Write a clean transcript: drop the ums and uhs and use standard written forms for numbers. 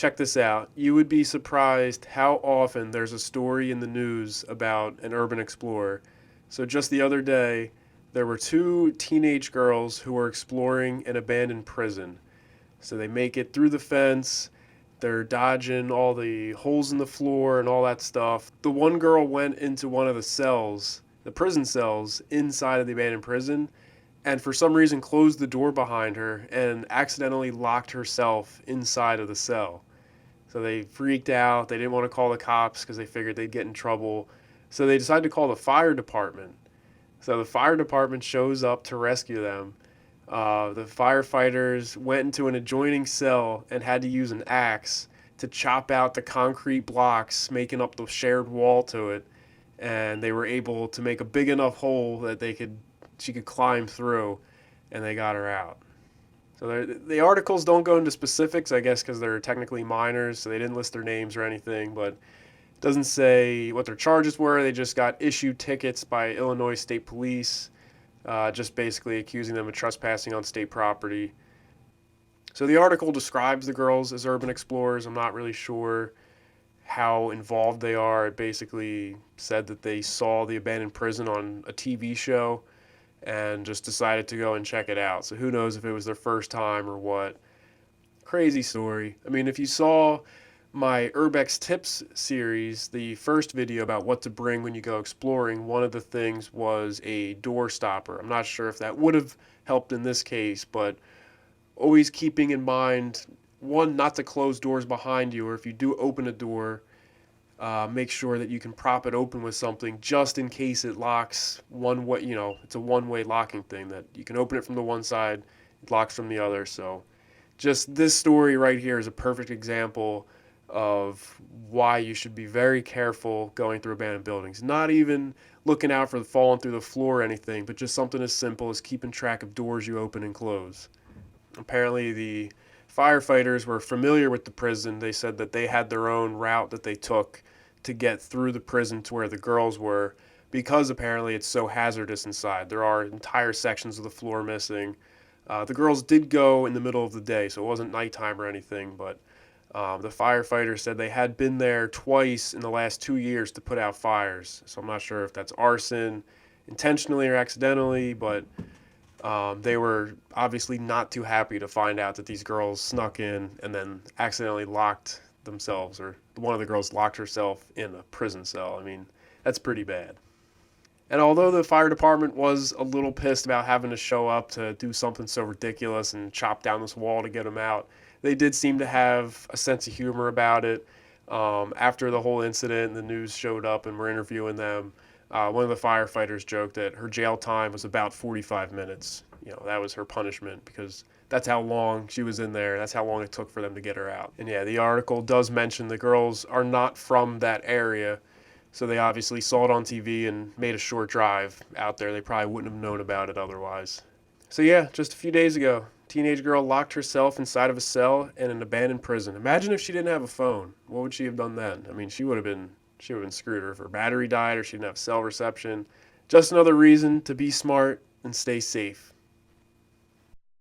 Check this out. You would be surprised how often there's a story in the news about an urban explorer. So just the other day, there were two teenage girls who were exploring an abandoned prison. So they make it through the fence. They're dodging all the holes in the floor and all that stuff. The one girl went into one of the cells, the prison cells inside of the abandoned prison, and for some reason closed the door behind her and accidentally locked herself inside of the cell. So they freaked out. They didn't want to call the cops because they figured they'd get in trouble. So they decided to call the fire department. So the fire department shows up to rescue them. The firefighters went into an adjoining cell and had to use an axe to chop out the concrete blocks making up the shared wall to it. And they were able to make a big enough hole that she could climb through, and they got her out. So the articles don't go into specifics, I guess, because they're technically minors, so they didn't list their names or anything, but it doesn't say what their charges were. They just got issued tickets by Illinois State Police, just basically accusing them of trespassing on state property. So the article describes the girls as urban explorers. I'm not really sure how involved they are. It basically said that they saw the abandoned prison on a TV show and just decided to go and check it out. So who knows if it was their first time or what. Crazy story. I mean, if you saw my Urbex tips series, the first video about what to bring when you go exploring, one of the things was a door stopper. I'm not sure if that would have helped in this case, but always keeping in mind, one, not to close doors behind you, or if you do open a door, make sure that you can prop it open with something just in case it locks one way. It's a one-way locking thing that you can open it from the one side, it locks from the other. So just this story right here is a perfect example of why you should be very careful going through abandoned buildings. Not even looking out for falling through the floor or anything, but just something as simple as keeping track of doors you open and close. Apparently the firefighters were familiar with the prison. They said that they had their own route that they took to get through the prison to where the girls were, because apparently it's so hazardous inside. There are entire sections of the floor missing. The girls did go in the middle of the day, so it wasn't nighttime or anything, but the firefighters said they had been there twice in the last 2 years to put out fires. So I'm not sure if that's arson intentionally or accidentally, but they were obviously not too happy to find out that these girls snuck in and then accidentally locked themselves, or one of the girls locked herself in a prison cell. I mean, that's pretty bad. And although the fire department was a little pissed about having to show up to do something so ridiculous and chop down this wall to get them out, they did seem to have a sense of humor about it. After the whole incident, the news showed up and were interviewing them. One of the firefighters joked that her jail time was about 45 minutes. That was her punishment because that's how long she was in there. That's how long it took for them to get her out. And yeah, the article does mention the girls are not from that area, so they obviously saw it on TV and made a short drive out there. They probably wouldn't have known about it otherwise. So yeah, just a few days ago, teenage girl locked herself inside of a cell in an abandoned prison. Imagine if she didn't have a phone. What would she have done then? I mean, she would have been screwed, or if her battery died or she didn't have cell reception. Just another reason to be smart and stay safe.